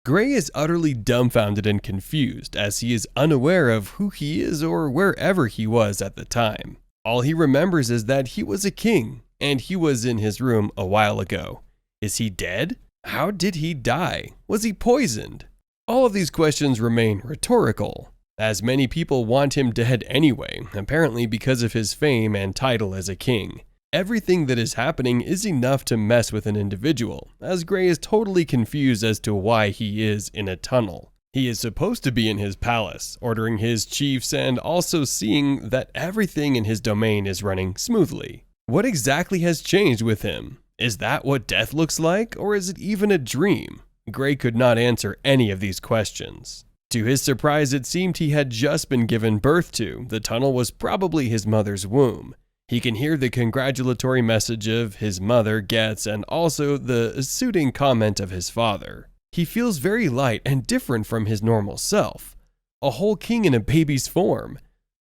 Gray is utterly dumbfounded and confused as he is unaware of who he is or wherever he was at the time. All he remembers is that he was a king, and he was in his room a while ago. Is he dead? How did he die? Was he poisoned? All of these questions remain rhetorical, as many people want him dead anyway, apparently because of his fame and title as a king. Everything that is happening is enough to mess with an individual, as Gray is totally confused as to why he is in a tunnel. He is supposed to be in his palace, ordering his chiefs and also seeing that everything in his domain is running smoothly. What exactly has changed with him? Is that what death looks like, or is it even a dream? Gray could not answer any of these questions. To his surprise, it seemed he had just been given birth to. The tunnel was probably his mother's womb. He can hear the congratulatory message of his mother gets and also the soothing comment of his father. He feels very light and different from his normal self. A whole king in a baby's form.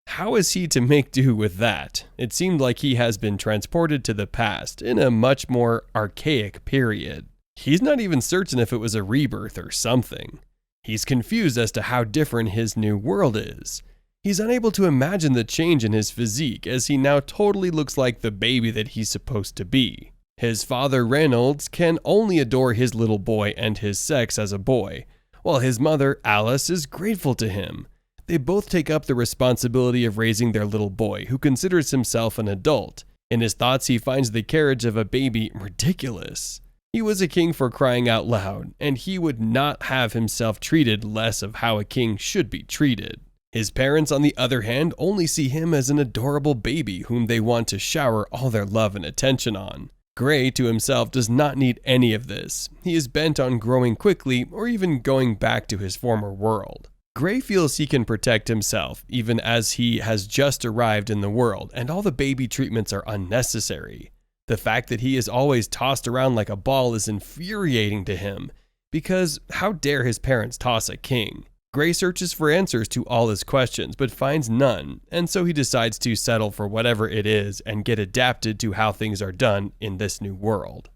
How is he to make do with that? It seemed like he has been transported to the past in a much more archaic period. He's not even certain if it was a rebirth or something. He's confused as to how different his new world is. He's unable to imagine the change in his physique as he now totally looks like the baby that he's supposed to be. His father Reynolds can only adore his little boy and his sex as a boy, while his mother Alice is grateful to him. They both take up the responsibility of raising their little boy, who considers himself an adult. In his thoughts, he finds the carriage of a baby ridiculous. He was a king for crying out loud, and he would not have himself treated less of how a king should be treated. His parents, on the other hand, only see him as an adorable baby whom they want to shower all their love and attention on. Gray, to himself, does not need any of this. He is bent on growing quickly or even going back to his former world. Gray feels he can protect himself, even as he has just arrived in the world, and all the baby treatments are unnecessary. The fact that he is always tossed around like a ball is infuriating to him, because how dare his parents toss a king? Gray searches for answers to all his questions, but finds none, and so he decides to settle for whatever it is and get adapted to how things are done in this new world.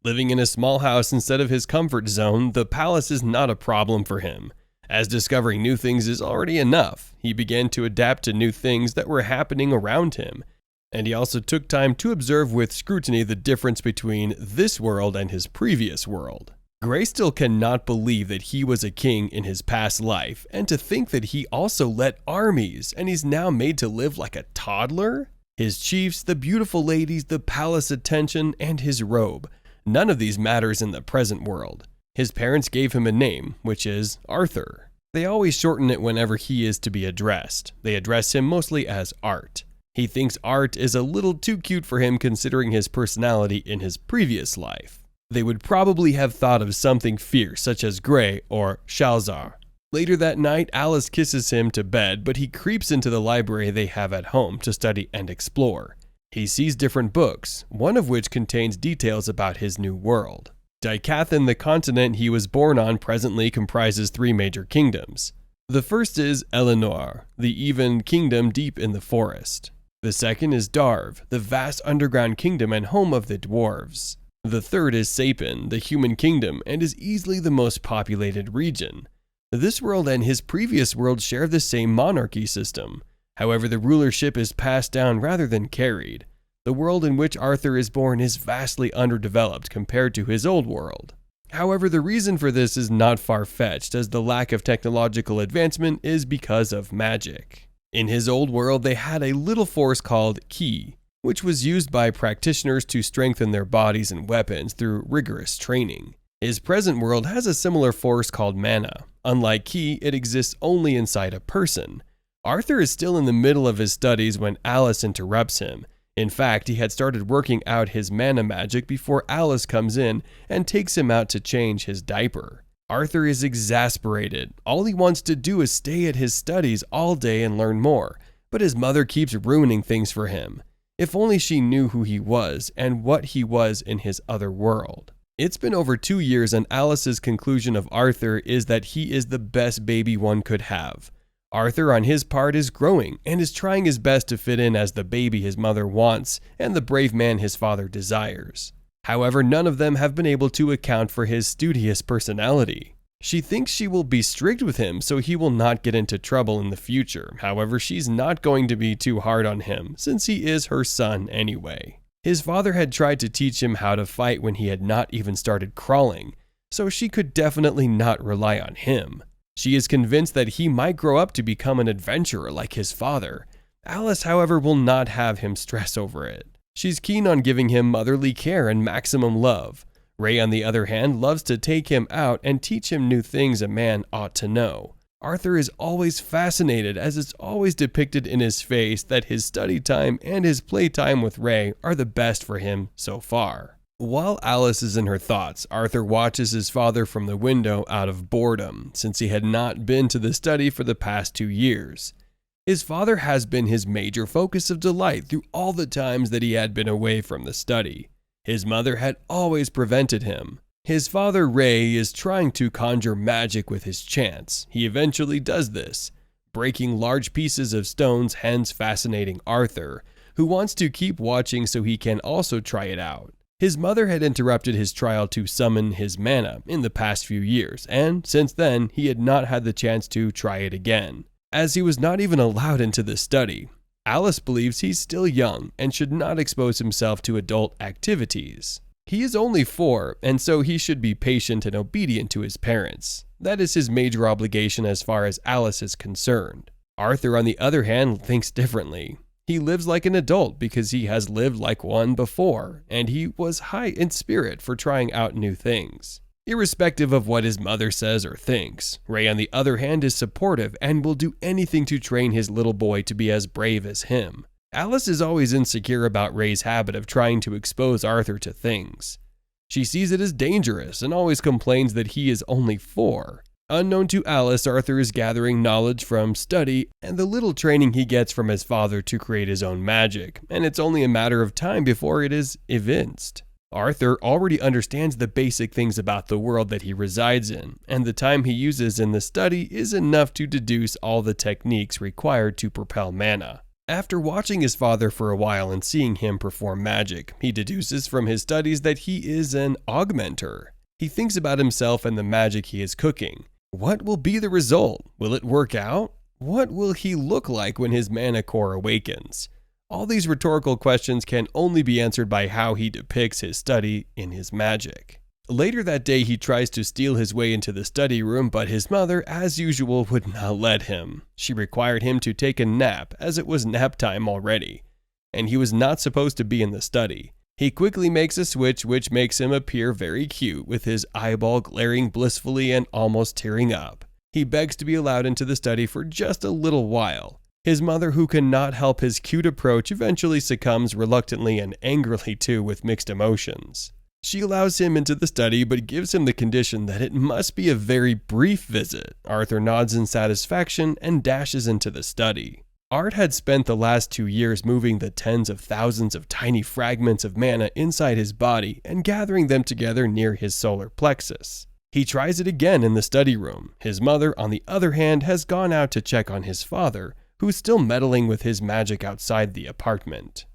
Living in a small house instead of his comfort zone, the palace is not a problem for him, as discovering new things is already enough. He began to adapt to new things that were happening around him, and he also took time to observe with scrutiny the difference between this world and his previous world. Gray still cannot believe that he was a king in his past life, and to think that he also led armies, and he's now made to live like a toddler? His chiefs, the beautiful ladies, the palace attention, and his robe. None of these matters in the present world. His parents gave him a name, which is Arthur. They always shorten it whenever he is to be addressed. They address him mostly as Art. He thinks Art is a little too cute for him considering his personality in his previous life. They would probably have thought of something fierce such as Gray or Shalzar. Later that night, Alice kisses him to bed, but he creeps into the library they have at home to study and explore. He sees different books, one of which contains details about his new world. Dicathan, the continent he was born on, presently comprises 3 major kingdoms. The first is Eleanor, the even kingdom deep in the forest. The second is Darv, the vast underground kingdom and home of the dwarves. The third is Sapin, the human kingdom, and is easily the most populated region. This world and his previous world share the same monarchy system. However, the rulership is passed down rather than carried. The world in which Arthur is born is vastly underdeveloped compared to his old world. However, the reason for this is not far-fetched, as the lack of technological advancement is because of magic. In his old world, they had a little force called Ki, which was used by practitioners to strengthen their bodies and weapons through rigorous training. His present world has a similar force called mana. Unlike Ki, it exists only inside a person. Arthur is still in the middle of his studies when Alice interrupts him. In fact, he had started working out his mana magic before Alice comes in and takes him out to change his diaper. Arthur is exasperated. All he wants to do is stay at his studies all day and learn more, but his mother keeps ruining things for him. If only she knew who he was and what he was in his other world. It's been over 2 years, and Alice's conclusion of Arthur is that he is the best baby one could have. Arthur, on his part, is growing and is trying his best to fit in as the baby his mother wants and the brave man his father desires. However, none of them have been able to account for his studious personality. She thinks she will be strict with him so he will not get into trouble in the future. However, she's not going to be too hard on him since he is her son anyway. His father had tried to teach him how to fight when he had not even started crawling, so she could definitely not rely on him. She is convinced that he might grow up to become an adventurer like his father. Alice, however, will not have him stress over it. She's keen on giving him motherly care and maximum love. Ray, on the other hand, loves to take him out and teach him new things a man ought to know. Arthur is always fascinated, as it's always depicted in his face that his study time and his playtime with Ray are the best for him so far. While Alice is in her thoughts, Arthur watches his father from the window out of boredom, since he had not been to the study for the past 2 years. His father has been his major focus of delight through all the times that he had been away from the study. His mother had always prevented him. His father, Ray, is trying to conjure magic with his chants. He eventually does this, breaking large pieces of stones, hence fascinating Arthur, who wants to keep watching so he can also try it out. His mother had interrupted his trial to summon his mana in the past few years, and since then, he had not had the chance to try it again, as he was not even allowed into the study. Alice believes he's still young and should not expose himself to adult activities. He is only 4, and so he should be patient and obedient to his parents. That is his major obligation as far as Alice is concerned. Arthur, on the other hand, thinks differently. He lives like an adult because he has lived like one before, and he was high in spirit for trying out new things. Irrespective of what his mother says or thinks, Ray, on the other hand, is supportive and will do anything to train his little boy to be as brave as him. Alice is always insecure about Ray's habit of trying to expose Arthur to things. She sees it as dangerous and always complains that he is only 4. Unknown to Alice, Arthur is gathering knowledge from study and the little training he gets from his father to create his own magic, and it's only a matter of time before it is evinced. Arthur already understands the basic things about the world that he resides in, and the time he uses in the study is enough to deduce all the techniques required to propel mana. After watching his father for a while and seeing him perform magic, he deduces from his studies that he is an augmenter. He thinks about himself and the magic he is cooking. What will be the result? Will it work out? What will he look like when his mana core awakens? All these rhetorical questions can only be answered by how he depicts his study in his magic. Later that day, he tries to steal his way into the study room, but his mother, as usual, would not let him. She required him to take a nap, as it was nap time already, and he was not supposed to be in the study. He quickly makes a switch, which makes him appear very cute, with his eyeball glaring blissfully and almost tearing up. He begs to be allowed into the study for just a little while. His mother, who cannot help his cute approach, eventually succumbs reluctantly and angrily too, with mixed emotions. She allows him into the study, but gives him the condition that it must be a very brief visit. Arthur nods in satisfaction and dashes into the study. Art had spent the last 2 years moving the tens of thousands of tiny fragments of mana inside his body and gathering them together near his solar plexus. He tries it again in the study room. His mother, on the other hand, has gone out to check on his father, who's still meddling with his magic outside the apartment.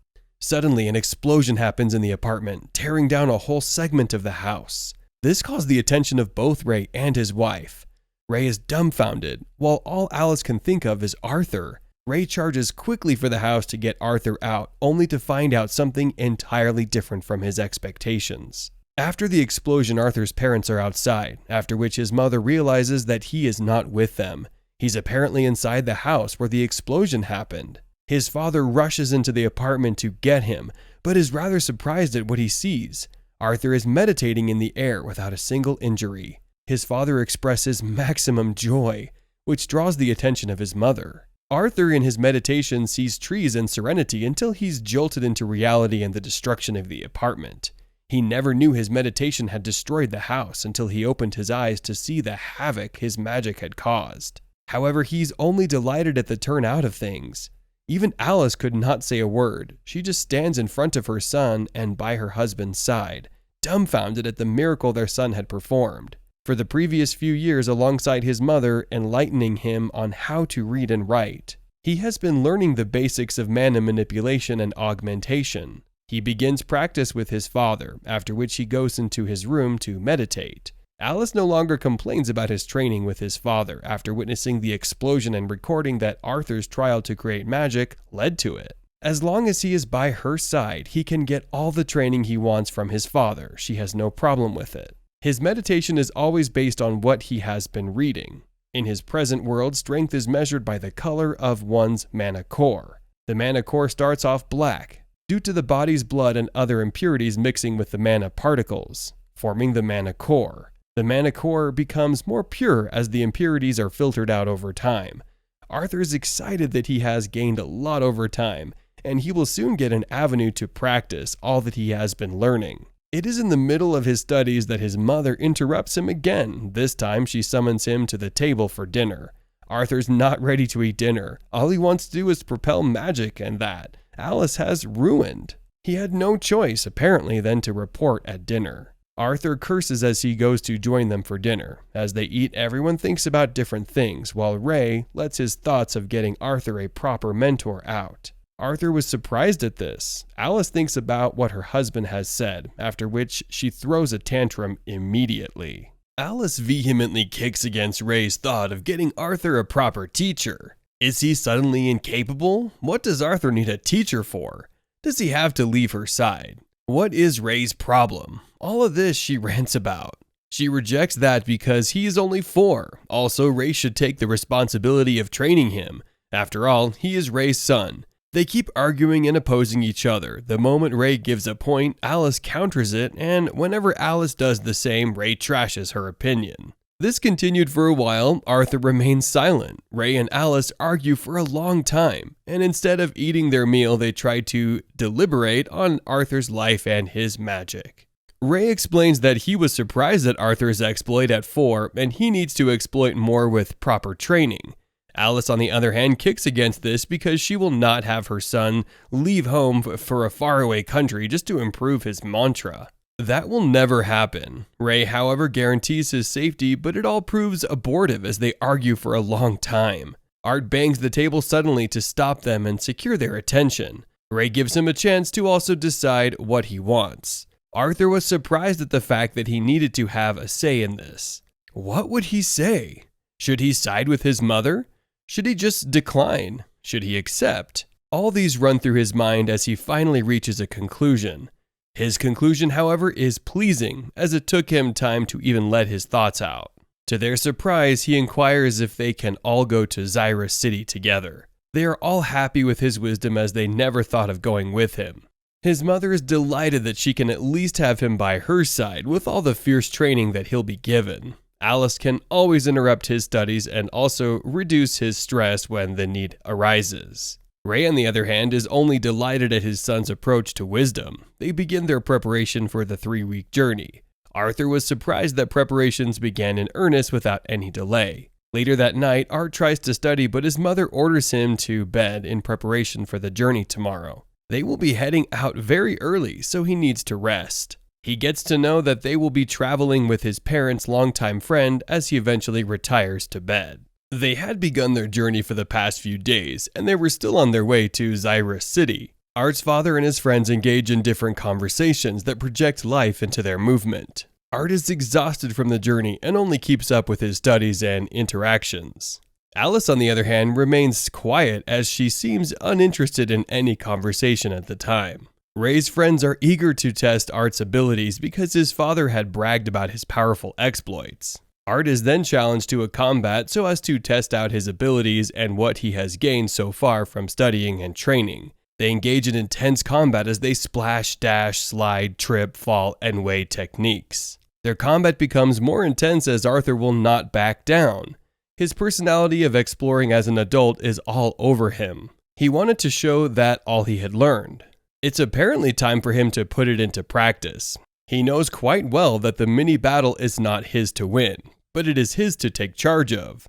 Suddenly, an explosion happens in the apartment, tearing down a whole segment of the house. This calls the attention of both Ray and his wife. Ray is dumbfounded, while all Alice can think of is Arthur. Ray charges quickly for the house to get Arthur out, only to find out something entirely different from his expectations. After the explosion, Arthur's parents are outside, after which his mother realizes that he is not with them. He's apparently inside the house where the explosion happened. His father rushes into the apartment to get him, but is rather surprised at what he sees. Arthur is meditating in the air without a single injury. His father expresses maximum joy, which draws the attention of his mother. Arthur in his meditation sees trees and serenity until he's jolted into reality and the destruction of the apartment. He never knew his meditation had destroyed the house until he opened his eyes to see the havoc his magic had caused. However, he's only delighted at the turnout of things. Even Alice could not say a word. She just stands in front of her son and by her husband's side, dumbfounded at the miracle their son had performed. For the previous few years alongside his mother, enlightening him on how to read and write, he has been learning the basics of mana manipulation and augmentation. He begins practice with his father, after which he goes into his room to meditate. Alice no longer complains about his training with his father after witnessing the explosion and recording that Arthur's trial to create magic led to it. As long as he is by her side, he can get all the training he wants from his father. She has no problem with it. His meditation is always based on what he has been reading. In his present world, strength is measured by the color of one's mana core. The mana core starts off black, due to the body's blood and other impurities mixing with the mana particles, forming the mana core. The mana core becomes more pure as the impurities are filtered out over time. Arthur is excited that he has gained a lot over time, and he will soon get an avenue to practice all that he has been learning. It is in the middle of his studies that his mother interrupts him again. This time she summons him to the table for dinner. Arthur's not ready to eat dinner. All he wants to do is propel magic, and that Alice has ruined. He had no choice, apparently, than to report at dinner. Arthur curses as he goes to join them for dinner. As they eat, everyone thinks about different things, while Ray lets his thoughts of getting Arthur a proper mentor out. Arthur was surprised at this. Alice thinks about what her husband has said, after which she throws a tantrum immediately. Alice vehemently kicks against Ray's thought of getting Arthur a proper teacher. Is he suddenly incapable? What does Arthur need a teacher for? Does he have to leave her side? What is Ray's problem? All of this she rants about. She rejects that because he is only 4. Also, Ray should take the responsibility of training him. After all, he is Ray's son. They keep arguing and opposing each other. The moment Ray gives a point, Alice counters it, and whenever Alice does the same, Ray trashes her opinion. This continued for a while. Arthur remains silent. Ray and Alice argue for a long time, and instead of eating their meal, they try to deliberate on Arthur's life and his magic. Ray explains that he was surprised at Arthur's exploit at 4, and he needs to exploit more with proper training. Alice, on the other hand, kicks against this because she will not have her son leave home for a faraway country just to improve his mantra. That will never happen. Ray, however, guarantees his safety, but it all proves abortive as they argue for a long time. Art bangs the table suddenly to stop them and secure their attention. Ray gives him a chance to also decide what he wants. Arthur was surprised at the fact that he needed to have a say in this. What would he say? Should he side with his mother? Should he just decline? Should he accept? All these run through his mind as he finally reaches a conclusion. His conclusion, however, is pleasing, as it took him time to even let his thoughts out. To their surprise, he inquires if they can all go to Zyra City together. They are all happy with his wisdom as they never thought of going with him. His mother is delighted that she can at least have him by her side with all the fierce training that he'll be given. Alice can always interrupt his studies and also reduce his stress when the need arises. Ray, on the other hand, is only delighted at his son's approach to wisdom. They begin their preparation for the 3-week journey. Arthur was surprised that preparations began in earnest without any delay. Later that night, Art tries to study, but his mother orders him to bed in preparation for the journey tomorrow. They will be heading out very early, so he needs to rest. He gets to know that they will be traveling with his parents' longtime friend as he eventually retires to bed. They had begun their journey for the past few days, and they were still on their way to Zyra City. Art's father and his friends engage in different conversations that project life into their movement. Art is exhausted from the journey and only keeps up with his studies and interactions. Alice, on the other hand, remains quiet as she seems uninterested in any conversation at the time. Ray's friends are eager to test Art's abilities because his father had bragged about his powerful exploits. Art is then challenged to a combat so as to test out his abilities and what he has gained so far from studying and training. They engage in intense combat as they splash, dash, slide, trip, fall, and wade techniques. Their combat becomes more intense as Arthur will not back down. His personality of exploring as an adult is all over him. He wanted to show that all he had learned. It's apparently time for him to put it into practice. He knows quite well that the mini-battle is not his to win, but it is his to take charge of.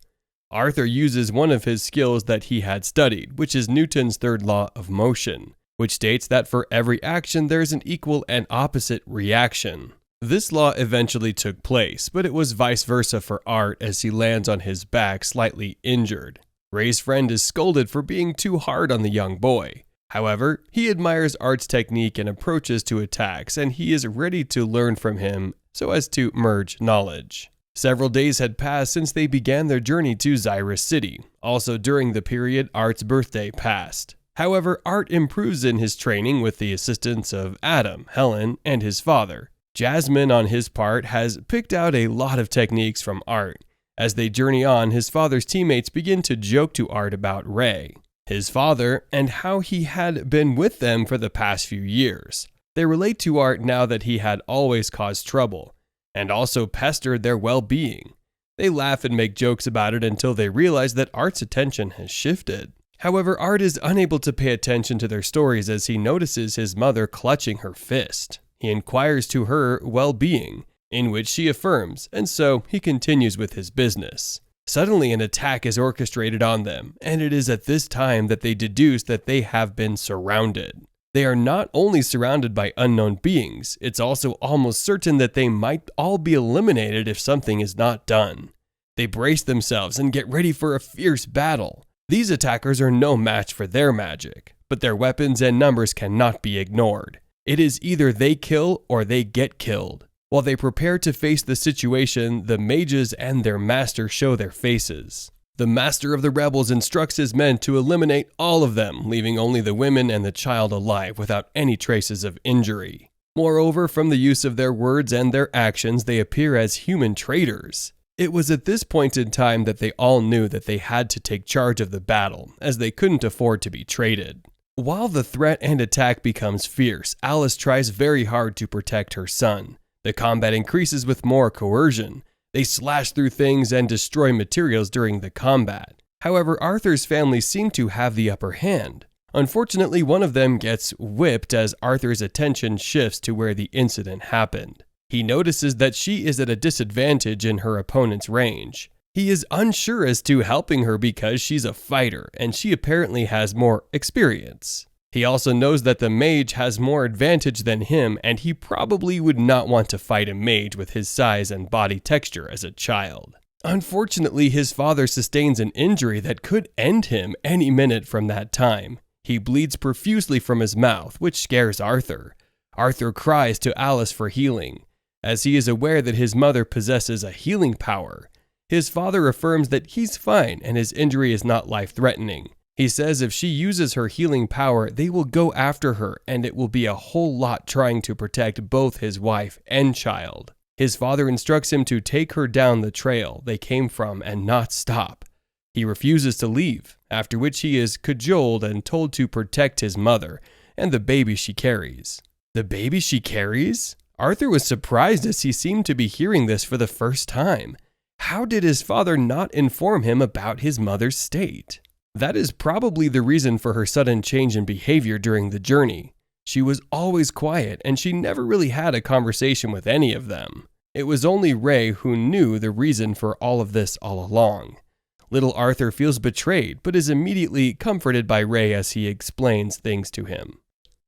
Arthur uses one of his skills that he had studied, which is Newton's third law of motion, which states that for every action there is an equal and opposite reaction. This law eventually took place, but it was vice versa for Art as he lands on his back slightly injured. Ray's friend is scolded for being too hard on the young boy. However, he admires Art's technique and approaches to attacks, and he is ready to learn from him so as to merge knowledge. Several days had passed since they began their journey to Xyrus City. Also during the period, Art's birthday passed. However, Art improves in his training with the assistance of Adam, Helen, and his father. Jasmine, on his part, has picked out a lot of techniques from Art. As they journey on, his father's teammates begin to joke to Art about Ray, his father, and how he had been with them for the past few years. They relate to Art now that he had always caused trouble, and also pestered their well-being. They laugh and make jokes about it until they realize that Art's attention has shifted. However, Art is unable to pay attention to their stories as he notices his mother clutching her fist. He inquires to her well-being, in which she affirms, and so he continues with his business. Suddenly an attack is orchestrated on them, and it is at this time that they deduce that they have been surrounded. They are not only surrounded by unknown beings, it's also almost certain that they might all be eliminated if something is not done. They brace themselves and get ready for a fierce battle. These attackers are no match for their magic, but their weapons and numbers cannot be ignored. It is either they kill or they get killed. While they prepare to face the situation, the mages and their master show their faces. The master of the rebels instructs his men to eliminate all of them, leaving only the women and the child alive without any traces of injury. Moreover, from the use of their words and their actions, they appear as human traitors. It was at this point in time that they all knew that they had to take charge of the battle, as they couldn't afford to be traded. While the threat and attack becomes fierce, Alice tries very hard to protect her son. The combat increases with more coercion. They slash through things and destroy materials during the combat. However, Arthur's family seem to have the upper hand. Unfortunately, one of them gets whipped as Arthur's attention shifts to where the incident happened. He notices that she is at a disadvantage in her opponent's range. He is unsure as to helping her because she's a fighter and she apparently has more experience. He also knows that the mage has more advantage than him, and he probably would not want to fight a mage with his size and body texture as a child. Unfortunately, his father sustains an injury that could end him any minute from that time. He bleeds profusely from his mouth, which scares Arthur. Arthur cries to Alice for healing, as he is aware that his mother possesses a healing power. His father affirms that he's fine and his injury is not life-threatening. He says if she uses her healing power, they will go after her and it will be a whole lot trying to protect both his wife and child. His father instructs him to take her down the trail they came from and not stop. He refuses to leave, after which he is cajoled and told to protect his mother and the baby she carries. The baby she carries? Arthur was surprised as he seemed to be hearing this for the first time. How did his father not inform him about his mother's state? That is probably the reason for her sudden change in behavior during the journey. She was always quiet and she never really had a conversation with any of them. It was only Ray who knew the reason for all of this all along. Little Arthur feels betrayed but is immediately comforted by Ray as he explains things to him.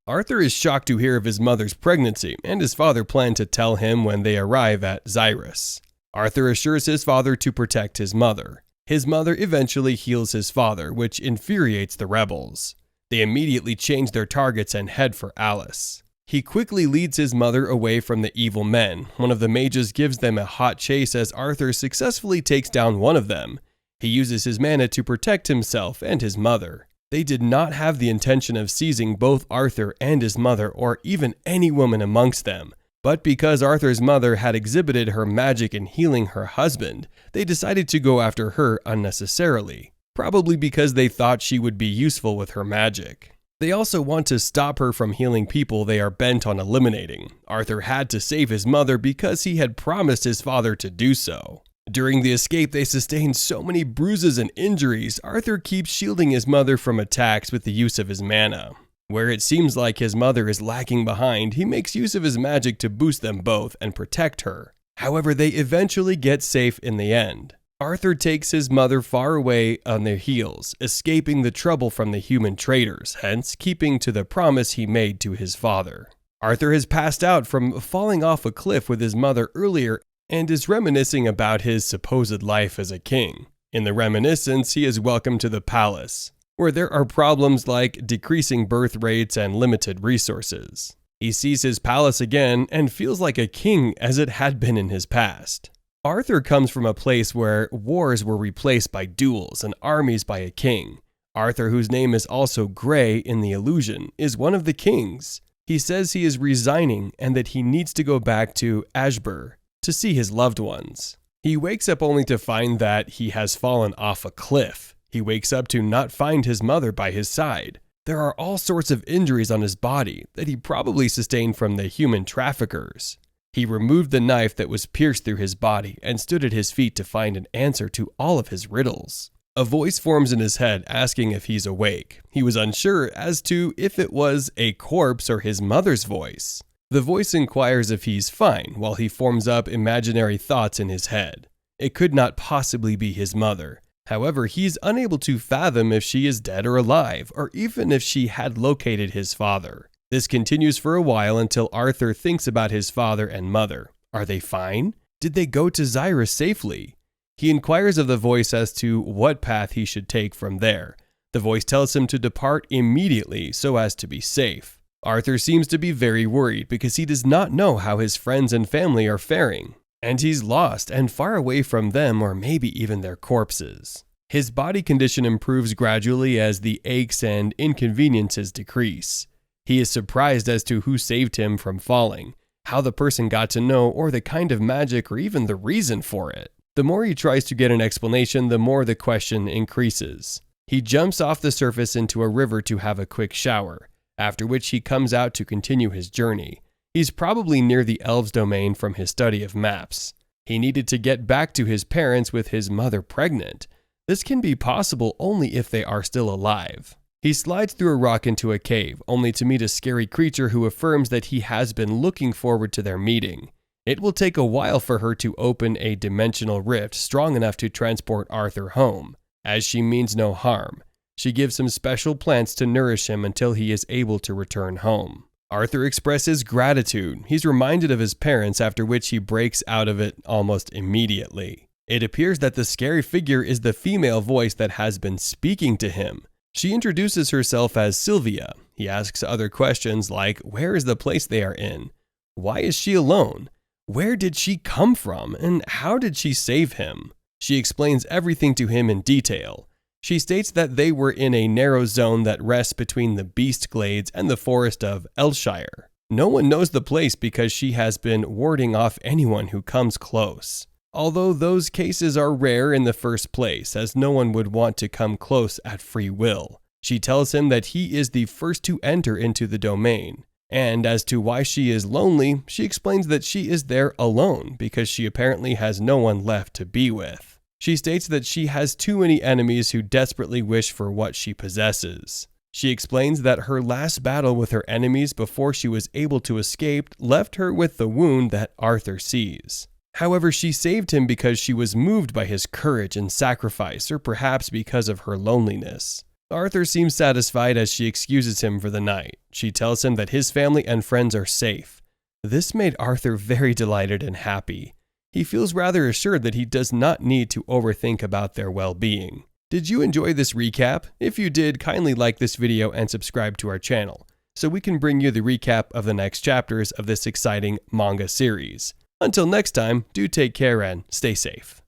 Arthur is shocked to hear of his mother's pregnancy and his father planned to tell him when they arrive at Xyrus. Arthur assures his father to protect his mother. His mother eventually heals his father, which infuriates the rebels. They immediately change their targets and head for Alice. He quickly leads his mother away from the evil men. One of the mages gives them a hot chase as Arthur successfully takes down one of them. He uses his mana to protect himself and his mother. They did not have the intention of seizing both Arthur and his mother or even any woman amongst them. But because Arthur's mother had exhibited her magic in healing her husband, they decided to go after her unnecessarily, probably because they thought she would be useful with her magic. They also want to stop her from healing people they are bent on eliminating. Arthur had to save his mother because he had promised his father to do so. During the escape, they sustained so many bruises and injuries, Arthur keeps shielding his mother from attacks with the use of his mana. Where it seems like his mother is lagging behind, he makes use of his magic to boost them both and protect her. However, they eventually get safe in the end. Arthur takes his mother far away on their heels, escaping the trouble from the human traitors, hence keeping to the promise he made to his father. Arthur has passed out from falling off a cliff with his mother earlier and is reminiscing about his supposed life as a king. In the reminiscence, he is welcomed to the palace, where there are problems like decreasing birth rates and limited resources. He sees his palace again and feels like a king as it had been in his past. Arthur comes from a place where wars were replaced by duels and armies by a king. Arthur, whose name is also Grey in the illusion, is one of the kings. He says he is resigning and that he needs to go back to Ashbur to see his loved ones. He wakes up only to find that he has fallen off a cliff. He wakes up to not find his mother by his side. There are all sorts of injuries on his body that he probably sustained from the human traffickers. He removed the knife that was pierced through his body and stood at his feet to find an answer to all of his riddles. A voice forms in his head asking if he's awake. He was unsure as to if it was a corpse or his mother's voice. The voice inquires if he's fine while he forms up imaginary thoughts in his head. It could not possibly be his mother. However, he's unable to fathom if she is dead or alive, or even if she had located his father. This continues for a while until Arthur thinks about his father and mother. Are they fine? Did they go to Zyra safely? He inquires of the voice as to what path he should take from there. The voice tells him to depart immediately so as to be safe. Arthur seems to be very worried because he does not know how his friends and family are faring. And he's lost and far away from them or maybe even their corpses. His body condition improves gradually as the aches and inconveniences decrease. He is surprised as to who saved him from falling, how the person got to know, or the kind of magic or even the reason for it. The more he tries to get an explanation, the more the question increases. He jumps off the surface into a river to have a quick shower, after which he comes out to continue his journey. He's probably near the elves' domain from his study of maps. He needed to get back to his parents with his mother pregnant. This can be possible only if they are still alive. He slides through a rock into a cave, only to meet a scary creature who affirms that he has been looking forward to their meeting. It will take a while for her to open a dimensional rift strong enough to transport Arthur home, as she means no harm. She gives him special plants to nourish him until he is able to return home. Arthur expresses gratitude. He's reminded of his parents, after which he breaks out of it almost immediately. It appears that the scary figure is the female voice that has been speaking to him. She introduces herself as Sylvia. He asks other questions like, where is the place they are in? Why is she alone? Where did she come from? And how did she save him? She explains everything to him in detail. She states that they were in a narrow zone that rests between the Beast Glades and the forest of Elshire. No one knows the place because she has been warding off anyone who comes close. Although those cases are rare in the first place, as no one would want to come close at free will. She tells him that he is the first to enter into the domain. And as to why she is lonely, she explains that she is there alone because she apparently has no one left to be with. She states that she has too many enemies who desperately wish for what she possesses. She explains that her last battle with her enemies before she was able to escape left her with the wound that Arthur sees. However, she saved him because she was moved by his courage and sacrifice, or perhaps because of her loneliness. Arthur seems satisfied as she excuses him for the night. She tells him that his family and friends are safe. This made Arthur very delighted and happy. He feels rather assured that he does not need to overthink about their well-being. Did you enjoy this recap? If you did, kindly like this video and subscribe to our channel, so we can bring you the recap of the next chapters of this exciting manga series. Until next time, do take care and stay safe.